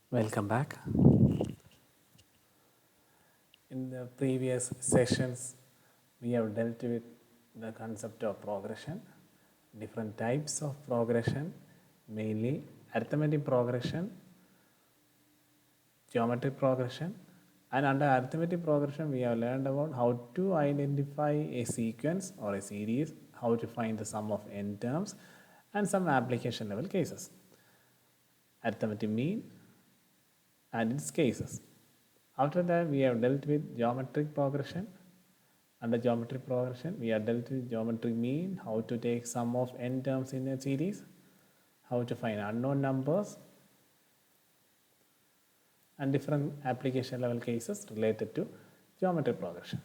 Welcome back. In the previous sessions, we have dealt with the concept of progression, different types of progression, mainly arithmetic progression, geometric progression, and under arithmetic progression, we have learned about how to identify a sequence or a series, how to find the sum of n terms, and some application level cases. Arithmetic mean and its cases. After that, we have dealt with geometric progression. Under geometric progression, we have dealt with geometric mean, how to take sum of n terms in a series, how to find unknown numbers, and different application level cases related to geometric progression.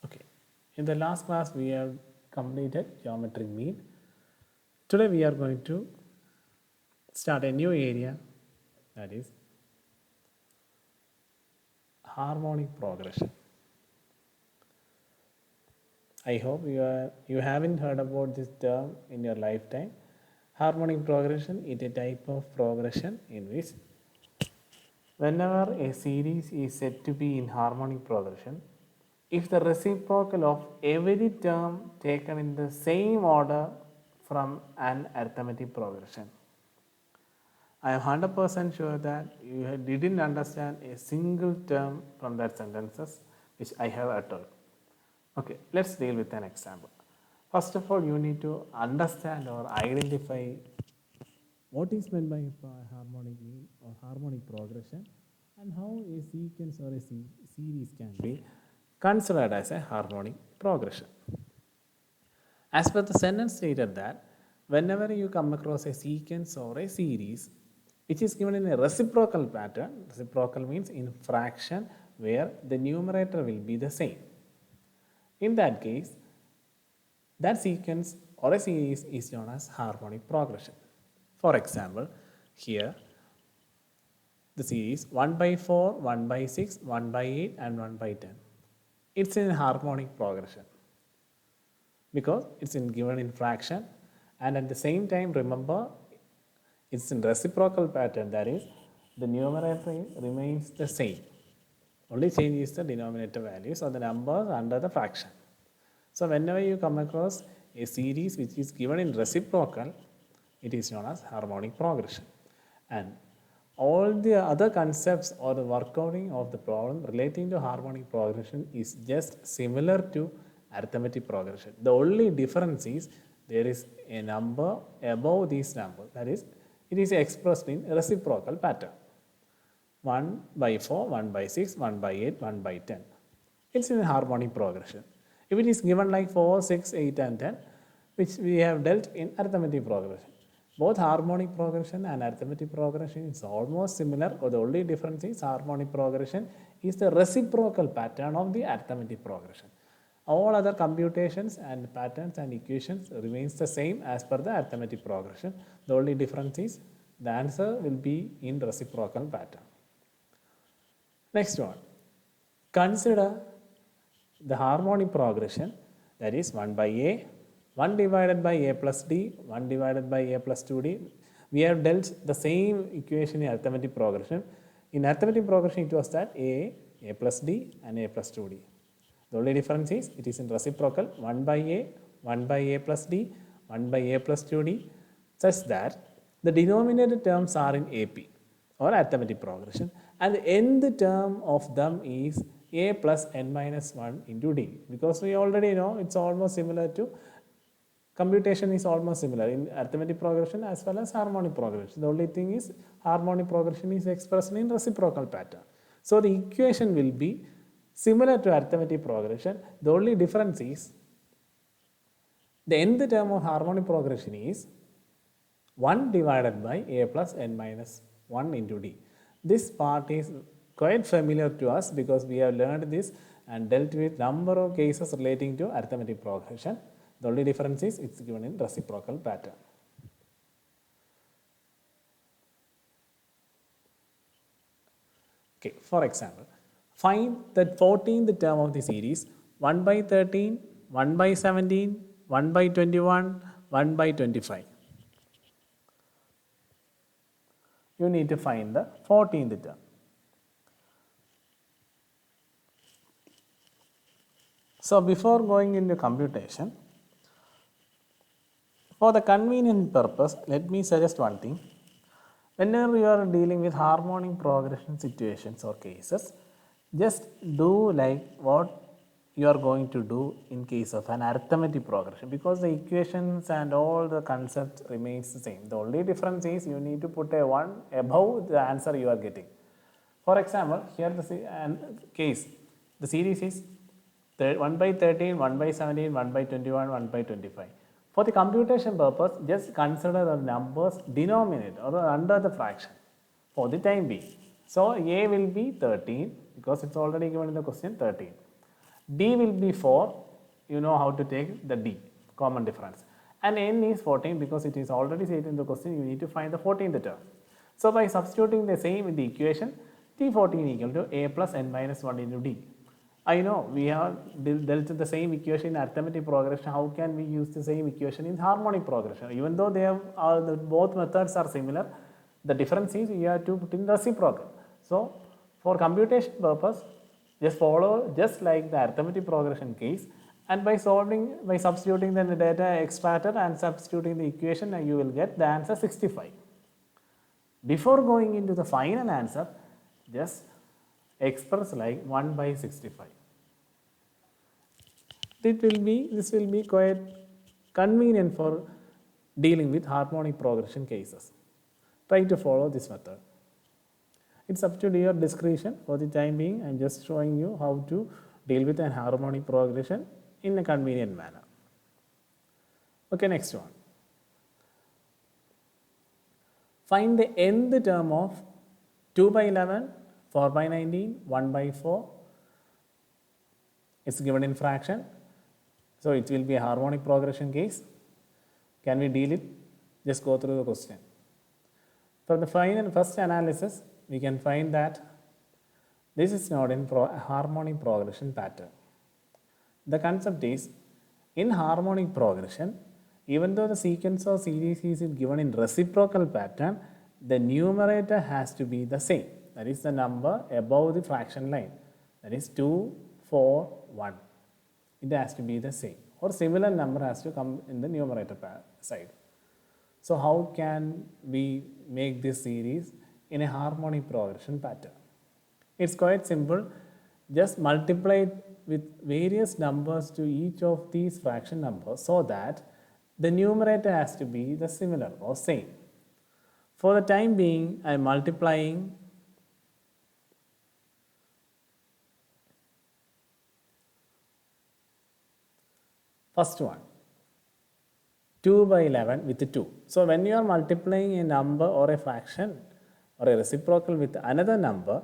Okay, in the last class, we have completed geometric mean. Today, we are going to start a new area, that is harmonic progression. I hope you haven't heard about this term in your lifetime. Harmonic progression is a type of progression in which whenever a series is said to be in harmonic progression, if the reciprocal of every term taken in the same order from an arithmetic progression. I am 100% sure that you didn't understand a single term from that sentences which I have uttered. Okay, let's deal with an example. First of all, you need to understand or identify what is meant by harmonic mean or harmonic progression and how a sequence or a series can be considered as a harmonic progression. As per the sentence stated that whenever you come across a sequence or a series which is given in a reciprocal pattern, reciprocal means in fraction where the numerator will be the same. In that case, that sequence or a series is known as harmonic progression. For example, here the series 1 by 4, 1 by 6, 1 by 8 and 1 by 10. It's in harmonic progression because it's given in fraction, and at the same time remember it's in reciprocal pattern, that is the numerator remains the same. Only change is the denominator values or the numbers under the fraction. So whenever you come across a series which is given in reciprocal, it is known as harmonic progression. And all the other concepts or the workouting of the problem relating to harmonic progression is just similar to arithmetic progression. The only difference is there is a number above these numbers, that is, it is expressed in reciprocal pattern. 1 by 4, 1 by 6, 1 by 8, 1 by 10. It's in harmonic progression. If it is given like 4, 6, 8 and 10, which we have dealt in arithmetic progression. Both harmonic progression and arithmetic progression is almost similar, or the only difference is harmonic progression is the reciprocal pattern of the arithmetic progression. All other computations and patterns and equations remains the same as per the arithmetic progression. The only difference is the answer will be in reciprocal pattern. Next one, consider the harmonic progression, that is 1 by a, 1 divided by a plus d, 1 divided by a plus 2d. We have dealt the same equation in arithmetic progression. In arithmetic progression, it was that a plus d and a plus 2d. The only difference is it is in reciprocal 1 by a, 1 by a plus d, 1 by a plus 2d, such that the denominator terms are in AP or arithmetic progression, and the nth term of them is a plus n minus 1 into d, because we already know it's almost similar to computation is almost similar in arithmetic progression as well as harmonic progression. The only thing is harmonic progression is expressed in reciprocal pattern. So the equation will be similar to arithmetic progression. The only difference is the nth term of harmonic progression is 1 divided by a plus n minus 1 into d. This part is quite familiar to us because we have learned this and dealt with number of cases relating to arithmetic progression. The only difference is it's given in reciprocal pattern. Okay, for example, find the 14th term of the series 1 by 13 1 by 17, 1 by 21, 1 by 25. You need to find the 14th term. So before going into computation, for the convenient purpose, let me suggest one thing. Whenever you are dealing with harmonic progression situations or cases, just do like what you are going to do in case of an arithmetic progression, because the equations and all the concepts remains the same. The only difference is you need to put a 1 above the answer you are getting. For example, here the case, the series is 1 by 13, 1 by 17, 1 by 21, 1 by 25. For the computation purpose, just consider the numbers denominator or under the fraction for the time being. So A will be 13 because it's already given in the question 13. D will be 4, you know how to take the D, common difference. And N is 14 because it is already stated in the question, you need to find the 14th term. So by substituting the same in the equation, T14 equal to A plus N minus 1 into D. I know we have dealt with the same equation in arithmetic progression. How can we use the same equation in harmonic progression? Even though they have both methods are similar, the difference is you have to put in reciprocal. So for computation purpose, just follow just like the arithmetic progression case, and by substituting the data extracted and substituting the equation, you will get the answer 65. Before going into the final answer, just express like 1 by 65. This will be quite convenient for dealing with harmonic progression cases. Try to follow this method. It's up to your discretion. For the time being, I'm just showing you how to deal with an harmonic progression in a convenient manner. Okay, next one. Find the nth term of 2 by 11, 4 by 19, 1 by 4. It's given in fraction. So it will be a harmonic progression case. Can we deal it? Just go through the question. For the first analysis, we can find that this is not in harmonic progression pattern. The concept is, in harmonic progression, even though the sequence or series is given in reciprocal pattern, the numerator has to be the same. That is the number above the fraction line. That is 2, 4, 1. It has to be the same, or similar number has to come in the numerator side. So how can we make this series in a harmonic progression pattern? It's quite simple. Just multiply it with various numbers to each of these fraction numbers so that the numerator has to be the similar or same. For the time being, I am multiplying first one, 2 by 11 with 2. So when you are multiplying a number or a fraction or a reciprocal with another number,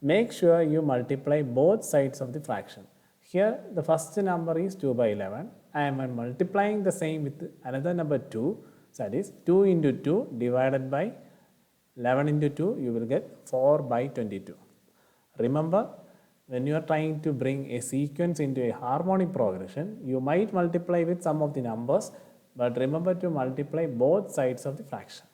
make sure you multiply both sides of the fraction. Here the first number is 2 by 11. I am multiplying the same with another number 2. So that is 2 into 2 divided by 11 into 2, you will get 4 by 22. Remember, when you are trying to bring a sequence into a harmonic progression, you might multiply with some of the numbers, but remember to multiply both sides of the fraction.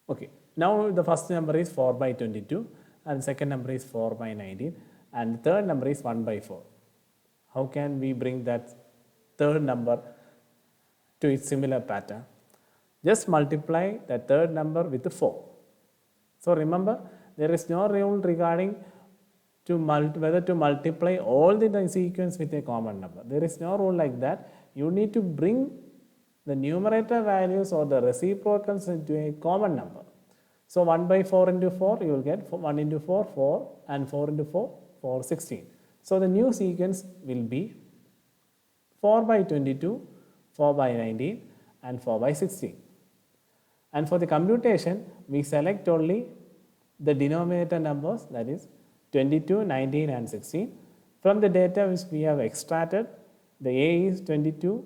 Okay, now the first number is 4 by 22 and the second number is 4 by 19 and the third number is 1 by 4. How can we bring that third number to its similar pattern? Just multiply the third number with 4. So remember, there is no rule regarding whether to multiply all the sequence with a common number. There is no rule like that. You need to bring the numerator values or the reciprocals into a common number. So 1 by 4 into 4, you will get 1 into 4, 4 and 4 into 4, 4, 16. So the new sequence will be 4 by 22, 4 by 19 and 4 by 16. And for the computation, we select only the denominator numbers, that is 22, 19 and 16. From the data which we have extracted, the A is 22,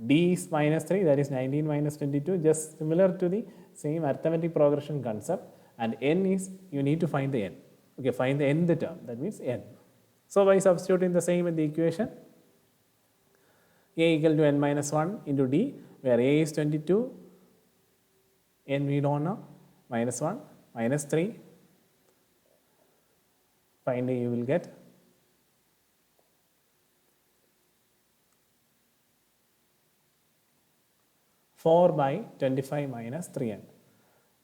D is minus 3, that is 19 minus 22, just similar to the same arithmetic progression concept, and N is, you need to find the N. Okay, find the nth term, that means N. So by substituting the same in the equation, a equal to n minus 1 into d, where a is 22, n we don't know, minus 1, minus 3. Finally, you will get 4 by 25 minus 3n.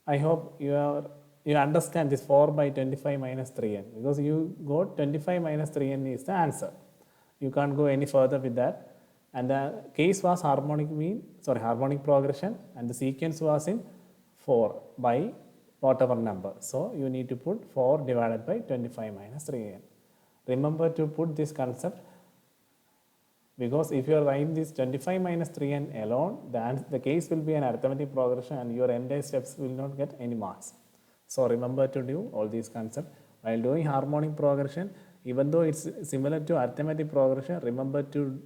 I hope you understand this 4 by 25 minus 3n, because you got 25 minus 3n is the answer. You can't go any further with that. And the case was harmonic progression, and the sequence was in 4 by whatever number. So you need to put 4 divided by 25 minus 3n. Remember to put this concept, because if you are writing this 25 minus 3n alone, then the case will be an arithmetic progression and your entire steps will not get any marks. So remember to do all these concepts. While doing harmonic progression, even though it's similar to arithmetic progression, remember to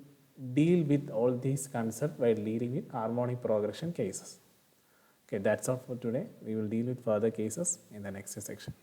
deal with all these concepts while dealing with harmonic progression cases. Okay, that's all for today. We will deal with further cases in the next section.